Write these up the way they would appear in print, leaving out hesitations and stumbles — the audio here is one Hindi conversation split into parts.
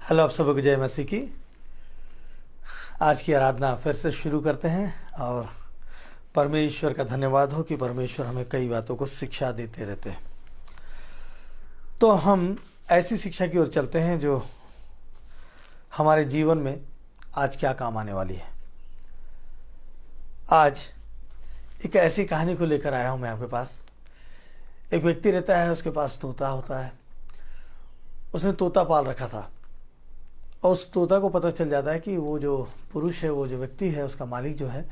हेलो, आप सबको जय मसीह की। आज की आराधना फिर से शुरू करते हैं और परमेश्वर का धन्यवाद हो कि परमेश्वर हमें कई बातों को शिक्षा देते रहते हैं। तो हम ऐसी शिक्षा की ओर चलते हैं जो हमारे जीवन में आज क्या काम आने वाली है। आज एक ऐसी कहानी को लेकर आया हूं मैं आपके पास। एक व्यक्ति रहता है, उसके पास तोता होता है। उसने तोता पाल रखा था और उस तोता को पता चल जाता है कि वो जो पुरुष है, वो जो व्यक्ति है, उसका मालिक जो है,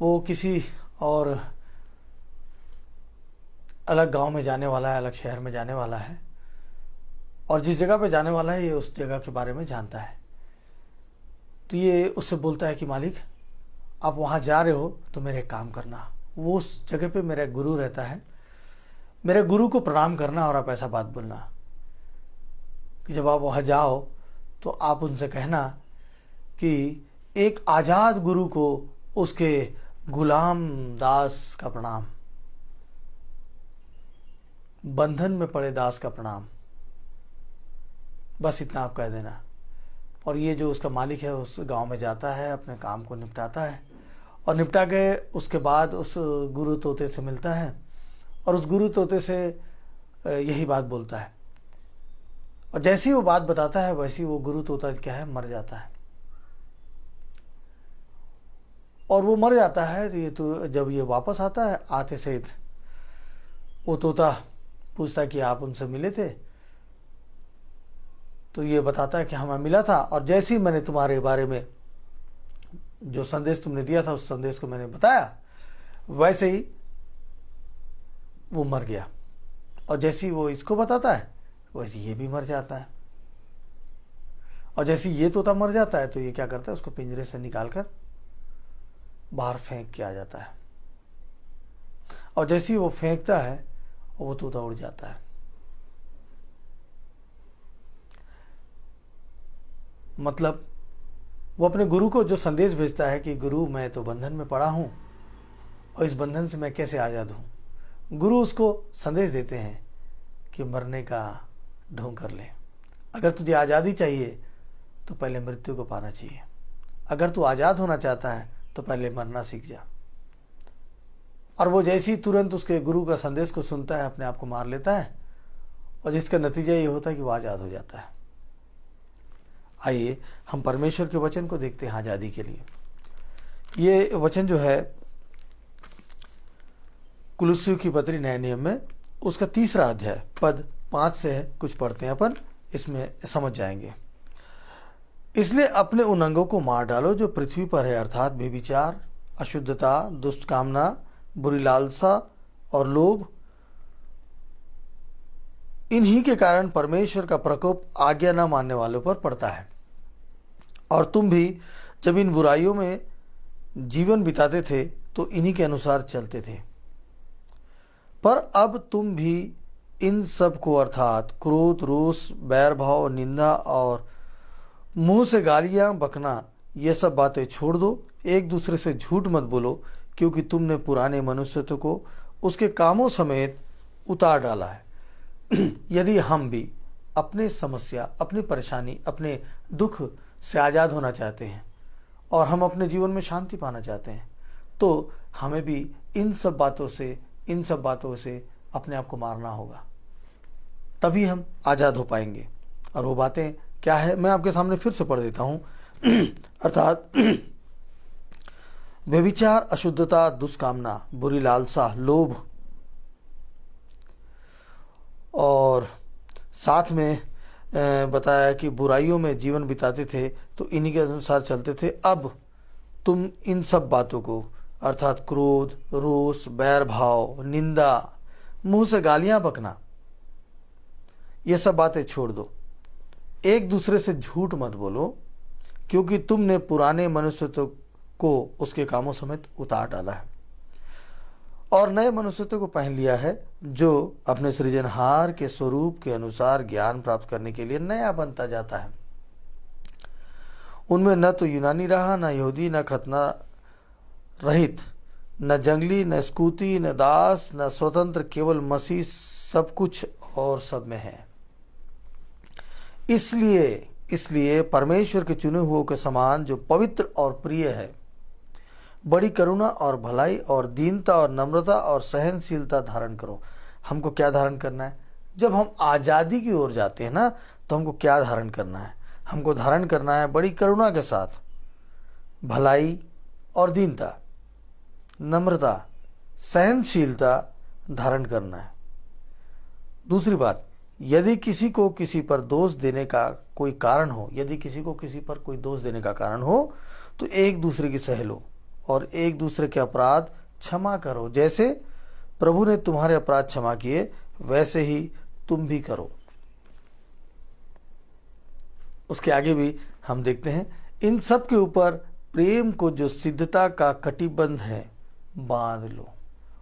वो किसी और अलग गांव में जाने वाला है, अलग शहर में जाने वाला है। और जिस जगह पे जाने वाला है, ये उस जगह के बारे में जानता है। तो ये उससे बोलता है कि मालिक, आप वहाँ जा रहे हो तो मेरे काम करना। वो उस जगह पे मेरा गुरु रहता है, मेरे गुरु को प्रणाम करना और आप ऐसा बात बोलना कि जब आप वहाँ जाओ तो आप उनसे कहना कि एक आजाद गुरु को उसके गुलाम दास का प्रणाम, बंधन में पड़े दास का प्रणाम। बस इतना आप कह देना। और ये जो उसका मालिक है उस गांव में जाता है, अपने काम को निपटाता है और निपटा के उसके बाद उस गुरु तोते से मिलता है और उस गुरु तोते से यही बात बोलता है। और जैसी वो बात बताता है वैसी वो गुरु तोता क्या है, मर जाता है। और वो मर जाता है तो ये तो जब ये वापस आता है, आते सहित वो तोता पूछता है कि आप उनसे मिले थे? तो ये बताता है कि हाँ, मैं मिला था और जैसे ही मैंने तुम्हारे बारे में जो संदेश तुमने दिया था उस संदेश को मैंने बताया, वैसे ही वो मर गया। और जैसे ही वो इसको बताता है वैसे ये भी मर जाता है। और जैसे ये तोता मर जाता है तो ये क्या करता है, उसको पिंजरे से निकालकर बाहर फेंक के आ जाता है। और जैसे ही वो फेंकता है वो तोता उड़ जाता है। मतलब वो अपने गुरु को जो संदेश भेजता है कि गुरु, मैं तो बंधन में पड़ा हूं और इस बंधन से मैं कैसे आजाद हूं। गुरु उसको संदेश देते हैं कि मरने का ढोंग कर ले। अगर तुझे आज़ादी चाहिए तो पहले मृत्यु को पाना चाहिए। अगर तू आज़ाद होना चाहता है तो पहले मरना सीख जा। और वो जैसे ही तुरंत उसके गुरु का संदेश को सुनता है, अपने आप को मार लेता है और जिसका नतीजा ये होता है कि वो आज़ाद हो जाता है। आइए हम परमेश्वर के वचन को देखते हैं आज़ादी के लिए। ये वचन जो है कुलुस्सियों की पत्री नए नियम में उसका 3रा अध्याय पद 5 से है। कुछ पढ़ते हैं, अपन इसमें समझ जाएंगे। इसलिए अपने उन अंगों को मार डालो जो पृथ्वी पर है, अर्थात व्यभिचार, अशुद्धता, दुष्ट कामना, बुरी लालसा और लोभ। इन्हीं के कारण परमेश्वर का प्रकोप आज्ञा न मानने वालों पर पड़ता है। और तुम भी जब इन बुराइयों में जीवन बिताते थे तो इन्हीं के अनुसार चलते थे। पर अब तुम भी इन सब को, अर्थात क्रोध, रोष, बैर भाव, निंदा और मुंह से गालियां बकना, ये सब बातें छोड़ दो। एक दूसरे से झूठ मत बोलो, क्योंकि तुमने पुराने मनुष्यत्व को उसके कामों समेत उतार डाला है। यदि हम भी अपने समस्या, अपनी परेशानी, अपने दुख से आज़ाद होना चाहते हैं और हम अपने जीवन में शांति पाना चाहते हैं तो हमें भी इन सब बातों से अपने आप को मारना होगा, तभी हम आज़ाद हो पाएंगे। और वो बातें क्या है, मैं आपके सामने फिर से पढ़ देता हूँ। अर्थात व्यभिचार, अशुद्धता, दुष्कामना, बुरी लालसा, लोभ, और साथ में बताया कि बुराइयों में जीवन बिताते थे तो इन्हीं के अनुसार चलते थे। अब तुम इन सब बातों को, अर्थात क्रोध, रोष, बैर भाव, निंदा, मुंह से गालियां बकना, ये सब बातें छोड़ दो। एक दूसरे से झूठ मत बोलो, क्योंकि तुमने पुराने मनुष्यत्व को उसके कामों समेत उतार डाला है और नए मनुष्यत्व को पहन लिया है, जो अपने सृजनहार के स्वरूप के अनुसार ज्ञान प्राप्त करने के लिए नया बनता जाता है। उनमें न तो यूनानी रहा, न यहूदी, न खतना रहित, न जंगली, न स्कूती, न दास, न स्वतंत्र, केवल मसीह सब कुछ और सब में है। इसलिए परमेश्वर के चुने हुओं के समान जो पवित्र और प्रिय है, बड़ी करुणा और भलाई और दीनता और नम्रता और सहनशीलता धारण करो। हमको क्या धारण करना है? जब हम आज़ादी की ओर जाते हैं ना, तो हमको क्या धारण करना है? हमको धारण करना है बड़ी करुणा के साथ भलाई और दीनता, नम्रता, सहनशीलता धारण करना है। दूसरी बात, यदि किसी को किसी पर दोष देने का कोई कारण हो, यदि किसी को किसी पर कोई दोष देने का कारण हो, तो एक दूसरे की सह लो और एक दूसरे के अपराध क्षमा करो। जैसे प्रभु ने तुम्हारे अपराध क्षमा किए, वैसे ही तुम भी करो। उसके आगे भी हम देखते हैं, इन सब के ऊपर प्रेम को जो सिद्धता का कटिबंध है बांध लो।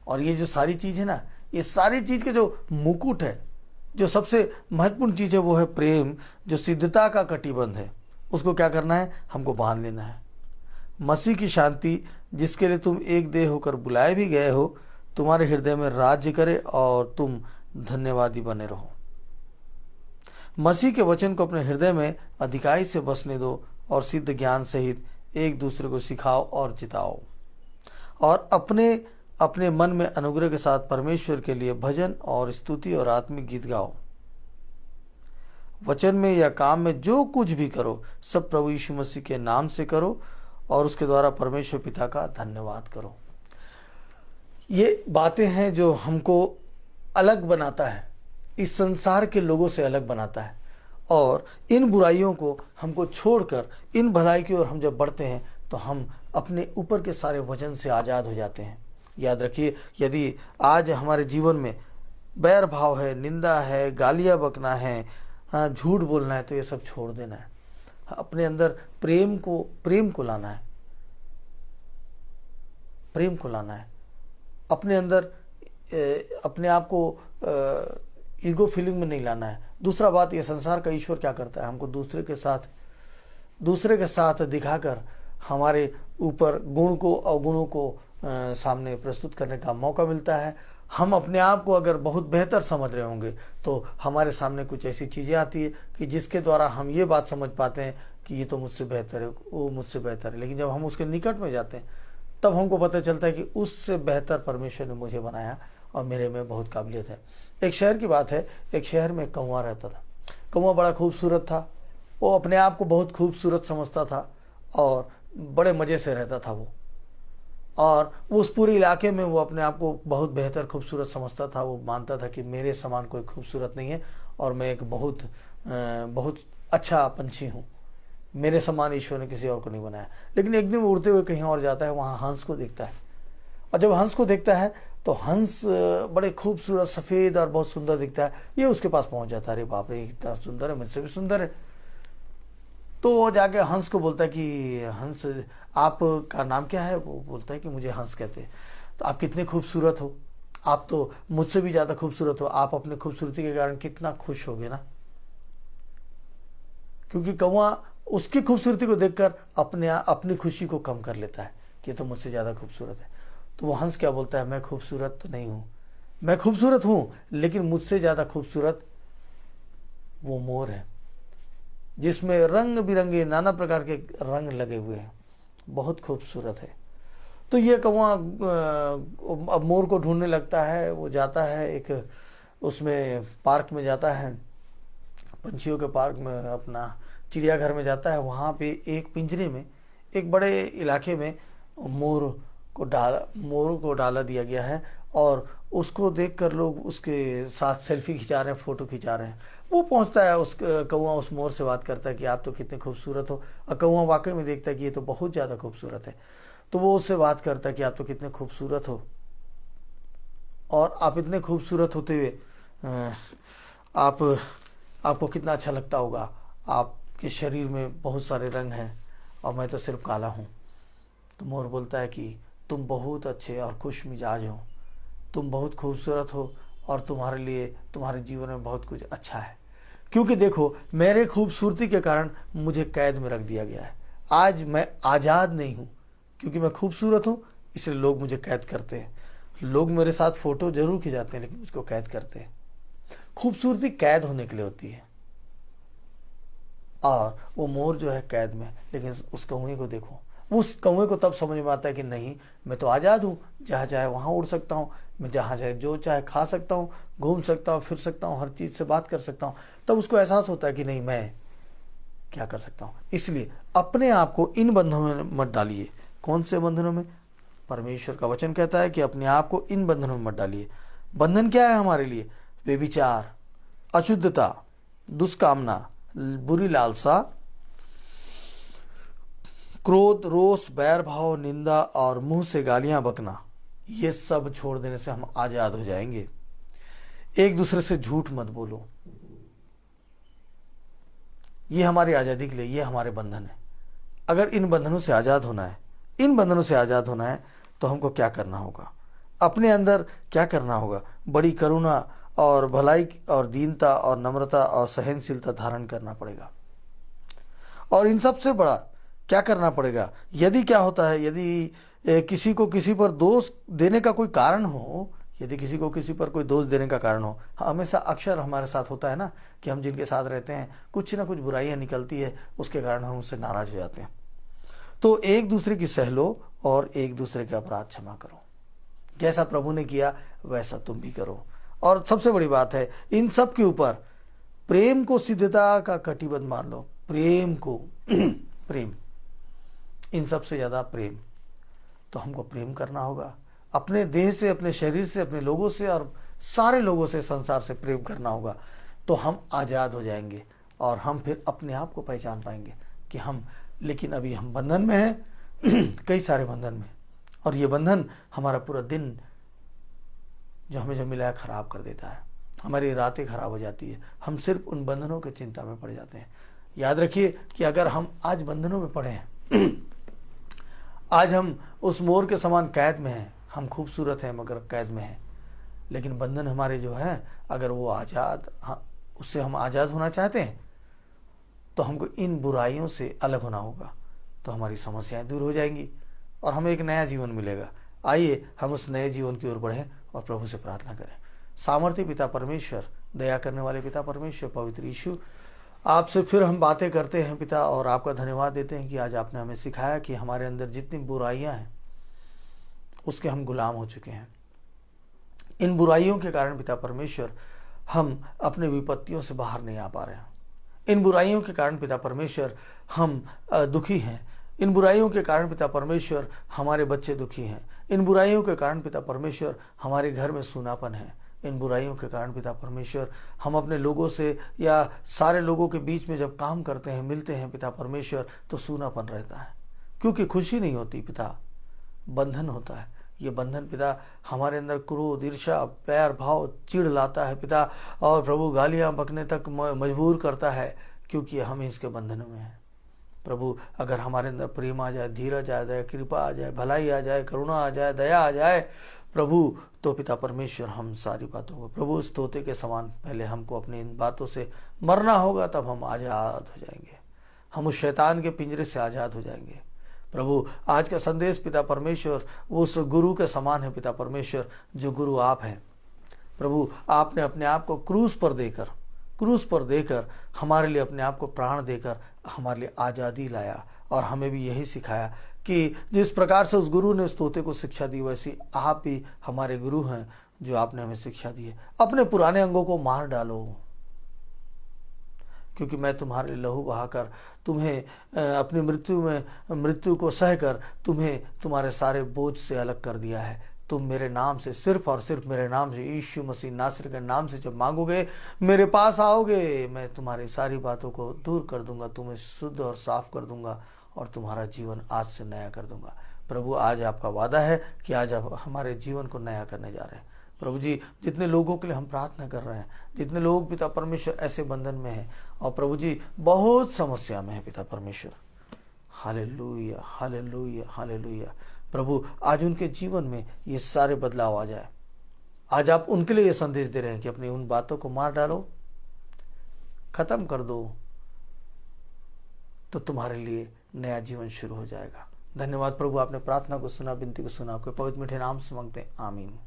और ये जो सारी चीज है ना, ये सारी चीज के जो मुकुट है, जो सबसे महत्वपूर्ण चीज है, वो है प्रेम, जो सिद्धता का कटिबंध है। उसको क्या करना है? हमको बांध लेना है। मसीह की शांति, जिसके लिए तुम एक देह होकर बुलाए भी गए हो, तुम्हारे हृदय में राज्य करे और तुम धन्यवादी बने रहो। मसीह के वचन को अपने हृदय में अधिकाई से बसने दो और सिद्ध ज्ञान सहित एक दूसरे को सिखाओ और चिताओ, और अपने अपने मन में अनुग्रह के साथ परमेश्वर के लिए भजन और स्तुति और आत्मिक गीत गाओ। वचन में या काम में जो कुछ भी करो, सब प्रभु यीशु मसीह के नाम से करो और उसके द्वारा परमेश्वर पिता का धन्यवाद करो। ये बातें हैं जो हमको अलग बनाता है, इस संसार के लोगों से अलग बनाता है। और इन बुराइयों को हमको छोड़कर इन भलाई की ओर हम जब बढ़ते हैं, तो हम अपने ऊपर के सारे वजन से आज़ाद हो जाते हैं। याद रखिए, यदि आज हमारे जीवन में बैर भाव है, निंदा है, गालियाँ बकना है, झूठ बोलना है, तो ये सब छोड़ देना है। अपने अंदर प्रेम को लाना है, प्रेम को लाना है। अपने अंदर अपने आप को ईगो फीलिंग में नहीं लाना है। दूसरा बात, ये संसार का ईश्वर क्या करता है? हमको दूसरे के साथ दिखाकर हमारे ऊपर गुण को अवगुणों को सामने प्रस्तुत करने का मौका मिलता है। हम अपने आप को अगर बहुत बेहतर समझ रहे होंगे, तो हमारे सामने कुछ ऐसी चीज़ें आती है कि जिसके द्वारा हम ये बात समझ पाते हैं कि ये तो मुझसे बेहतर है, वो मुझसे बेहतर है। लेकिन जब हम उसके निकट में जाते हैं, तब हमको पता चलता है कि उससे बेहतर परमेश्वर ने मुझे बनाया और मेरे में बहुत काबिलियत है। एक शहर की बात है, एक शहर में कौवा रहता था। कौवा बड़ा खूबसूरत था, वो अपने आप को बहुत खूबसूरत समझता था और बड़े मज़े से रहता था वो। और उस पूरे इलाके में वो अपने आप को बहुत बेहतर खूबसूरत समझता था। वो मानता था कि मेरे समान कोई खूबसूरत नहीं है और मैं एक बहुत अच्छा पंछी हूँ, मेरे समान ईश्वर ने किसी और को नहीं बनाया। लेकिन एक दिन वो उड़ते हुए कहीं और जाता है, वहाँ हंस को देखता है, और जब हंस को देखता है तो हंस बड़े खूबसूरत सफ़ेद और बहुत सुंदर दिखता है। ये उसके पास पहुँच जाता है, अरे बाप रे, इतना सुंदर है, मुझसे भी सुंदर है। तो वो जाके हंस को बोलता है कि हंस, आपका नाम क्या है? वो बोलता है कि मुझे हंस कहते हैं। तो आप कितने खूबसूरत हो, आप तो मुझसे भी ज़्यादा खूबसूरत हो, आप अपने खूबसूरती के कारण कितना खुश होगे ना। क्योंकि कौवा उसकी खूबसूरती को देखकर अपनी खुशी को कम कर लेता है कि तो मुझसे ज़्यादा खूबसूरत है। तो वो हंस क्या बोलता है? मैं खूबसूरत तो नहीं हूँ, मैं खूबसूरत हूँ, लेकिन मुझसे ज़्यादा खूबसूरत वो मोर है, जिसमें रंग बिरंगे नाना प्रकार के रंग लगे हुए हैं, बहुत खूबसूरत है। तो ये कौवा अब मोर को ढूंढने लगता है। वो जाता है एक उसमें पार्क में जाता है, पंछियों के पार्क में, अपना चिड़ियाघर में जाता है। वहाँ पे एक पिंजरे में, एक बड़े इलाके में मोर को डाला दिया गया है, और उसको देखकर लोग उसके साथ सेल्फी खिंचा रहे हैं, फ़ोटो खिंचा रहे हैं। वो पहुंचता है, उस कौवा उस मोर से बात करता है कि आप तो कितने खूबसूरत हो। और कौवा वाकई में देखता है कि ये तो बहुत ज़्यादा खूबसूरत है। तो वो उससे बात करता है कि आप तो कितने खूबसूरत हो, और आप इतने खूबसूरत होते हुए आपको कितना अच्छा लगता होगा, आपके शरीर में बहुत सारे रंग हैं और मैं तो सिर्फ काला हूँ। तो मोर बोलता है कि तुम बहुत अच्छे और खुश मिजाज हो, तुम बहुत खूबसूरत हो, और तुम्हारे लिए तुम्हारे जीवन में बहुत कुछ अच्छा है। क्योंकि देखो, मेरे खूबसूरती के कारण मुझे कैद में रख दिया गया है। आज मैं आज़ाद नहीं हूँ, क्योंकि मैं खूबसूरत हूँ, इसलिए लोग मुझे कैद करते हैं। लोग मेरे साथ फ़ोटो जरूर खिंचाते हैं, लेकिन मुझको कैद करते हैं। खूबसूरती कैद होने के लिए होती है। और वो मोर जो है कैद में, लेकिन उस कौवे को देखो, उस कौवे को तब समझ में आता है कि नहीं, मैं तो आज़ाद हूँ, जहाँ चाहे वहाँ उड़ सकता हूँ, मैं जहाँ चाहे जो चाहे खा सकता हूँ, घूम सकता हूँ, फिर सकता हूँ, हर चीज़ से बात कर सकता हूँ। तब उसको एहसास होता है कि नहीं, मैं क्या कर सकता हूँ। इसलिए अपने आप को इन बंधनों में मत डालिए। कौन से बंधनों में? परमेश्वर का वचन कहता है कि अपने आप को इन बंधनों में मत डालिए। बंधन क्या है हमारे लिए? व्यभिचार, अशुद्धता, दुष्कामना, बुरी लालसा, क्रोध, रोष, बैर भाव, निंदा और मुंह से गालियां बकना, ये सब छोड़ देने से हम आजाद हो जाएंगे। एक दूसरे से झूठ मत बोलो, ये हमारी आजादी के लिए, ये हमारे बंधन है। अगर इन बंधनों से आजाद होना है, इन बंधनों से आजाद होना है, तो हमको क्या करना होगा? अपने अंदर क्या करना होगा? बड़ी करुणा और भलाई और दीनता और नम्रता और सहनशीलता धारण करना पड़ेगा। और इन सबसे बड़ा क्या करना पड़ेगा? यदि क्या होता है, यदि किसी को किसी पर दोष देने का कोई कारण हो, यदि किसी को किसी पर कोई दोष देने का कारण हो, हमेशा अक्सर हमारे साथ होता है ना कि हम जिनके साथ रहते हैं कुछ ना कुछ बुराइयां निकलती है, उसके कारण हम उससे नाराज हो जाते हैं। तो एक दूसरे की सह लो और एक दूसरे के अपराध क्षमा करो। जैसा प्रभु ने किया वैसा तुम भी करो। और सबसे बड़ी बात है, इन सब के ऊपर प्रेम को सिद्धता का कटिबद्ध मान लो। प्रेम को प्रेम, इन सबसे ज्यादा प्रेम। तो हमको प्रेम करना होगा, अपने देह से, अपने शरीर से, अपने लोगों से और सारे लोगों से, संसार से प्रेम करना होगा। तो हम आजाद हो जाएंगे और हम फिर अपने आप को पहचान पाएंगे कि हम, लेकिन अभी हम बंधन में हैं कई सारे बंधन में, और ये बंधन हमारा पूरा दिन जो हमें जो मिला है खराब कर देता है, हमारी रातें खराब हो जाती है, हम सिर्फ उन बंधनों की चिंता में पड़ जाते हैं। याद रखिए कि अगर हम आज बंधनों में पड़े हैं आज हम उस मोर के समान कैद में हैं, हम खूबसूरत हैं मगर कैद में हैं, लेकिन बंधन हमारे जो है, अगर वो आज़ाद, उससे हम आज़ाद होना चाहते हैं, तो हमको इन बुराइयों से अलग होना होगा, तो हमारी समस्याएं दूर हो जाएंगी और हमें एक नया जीवन मिलेगा। आइए हम उस नए जीवन की ओर बढ़ें और प्रभु से प्रार्थना करें। सामर्थ्य पिता परमेश्वर, दया करने वाले पिता परमेश्वर, पवित्र यीशु, आपसे फिर हम बातें करते हैं पिता, और आपका धन्यवाद देते हैं कि आज आपने हमें सिखाया कि हमारे अंदर जितनी बुराइयां हैं उसके हम गुलाम हो चुके हैं। इन बुराइयों के कारण पिता परमेश्वर हम अपने विपत्तियों से बाहर नहीं आ पा रहे हैं। इन बुराइयों के कारण पिता परमेश्वर हम दुखी हैं। इन बुराइयों के कारण पिता परमेश्वर हमारे बच्चे दुखी हैं। इन बुराइयों के कारण पिता परमेश्वर हमारे घर में सूनापन है। इन बुराइयों के कारण पिता परमेश्वर हम अपने लोगों से या सारे लोगों के बीच में जब काम करते हैं, मिलते हैं पिता परमेश्वर, तो सूनापन रहता है, क्योंकि खुशी नहीं होती पिता, बंधन होता है। ये बंधन पिता हमारे अंदर क्रोध, ईर्ष्या, बैर भाव, चिढ़ लाता है पिता, और प्रभु गालियां बकने तक मजबूर करता है, क्योंकि हम इसके बंधनों में हैं। प्रभु अगर हमारे अंदर प्रेम आ जाए, धीरज आ जाए, कृपा आ जाए, भलाई आ जाए, करुणा आ जाए, दया आ जाए प्रभु, तो पिता परमेश्वर हम सारी बातों को, प्रभु उस तोते के समान पहले हमको अपनी इन बातों से मरना होगा, तब हम आज़ाद हो जाएंगे, हम उस शैतान के पिंजरे से आज़ाद हो जाएंगे। प्रभु आज का संदेश पिता परमेश्वर उस गुरु के समान है पिता परमेश्वर, जो गुरु आप हैं। प्रभु आपने अपने आप को क्रूस पर देकर हमारे लिए अपने आप को प्राण देकर हमारे लिए आज़ादी लाया, और हमें भी यही सिखाया कि जिस प्रकार से उस गुरु ने उस तोते को शिक्षा दी, वैसी आप भी हमारे गुरु हैं जो आपने हमें शिक्षा दी है। अपने पुराने अंगों को मार डालो, क्योंकि मैं तुम्हारे लिए लहू बहाकर तुम्हें अपनी मृत्यु को सहकर तुम्हें तुम्हारे सारे बोझ से अलग कर दिया है। तुम मेरे नाम से, सिर्फ और सिर्फ मेरे नाम से, यीशु मसीह नासरी के नाम से जब मांगोगे, मेरे पास आओगे, मैं तुम्हारी सारी बातों को दूर कर दूंगा, तुम्हें शुद्ध और साफ कर दूंगा और तुम्हारा जीवन आज से नया कर दूंगा। प्रभु आज आपका वादा है कि आज आप हमारे जीवन को नया करने जा रहे हैं। प्रभु जी जितने लोगों के लिए हम प्रार्थना कर रहे हैं, जितने लोग पिता परमेश्वर ऐसे बंधन में हैं और प्रभु जी बहुत समस्या में है पिता परमेश्वर, हालेलुया हालेलुया हालेलुया। प्रभु आज उनके जीवन में ये सारे बदलाव आ जाए। आज आप उनके लिए ये संदेश दे रहे हैं कि अपनी उन बातों को मार डालो, खत्म कर दो, तो तुम्हारे लिए नया जीवन शुरू हो जाएगा। धन्यवाद प्रभु, आपने प्रार्थना को सुना, विनती को सुना, आपके पवित्र मीठे नाम से मांगते हैं, आमीन।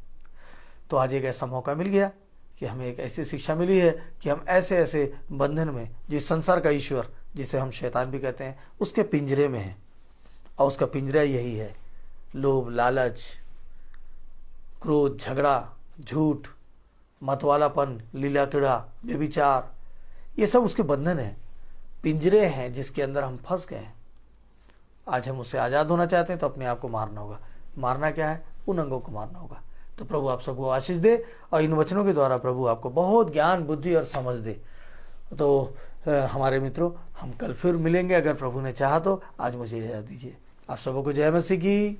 तो आज एक ऐसा मौका मिल गया कि हमें एक ऐसी शिक्षा मिली है कि हम ऐसे ऐसे बंधन में, जिस संसार का ईश्वर जिसे हम शैतान भी कहते हैं, उसके पिंजरे में है। और उसका पिंजरा यही है, लोभ, लालच, क्रोध, झगड़ा, झूठ, मतवालापन, लीला क्रीड़ा, व्यभिचार, ये सब उसके बंधन है, पिंजरे हैं जिसके अंदर हम फंस गए हैं। आज हम उससे आज़ाद होना चाहते हैं तो अपने आप को मारना होगा। मारना क्या है? उन अंगों को मारना होगा। तो प्रभु आप सबको आशीष दे और इन वचनों के द्वारा प्रभु आपको बहुत ज्ञान, बुद्धि और समझ दे। तो हमारे मित्रों, हम कल फिर मिलेंगे अगर प्रभु ने चाहा तो। आज मुझे इजाज़त दीजिए। आप सबको जय मसीह की।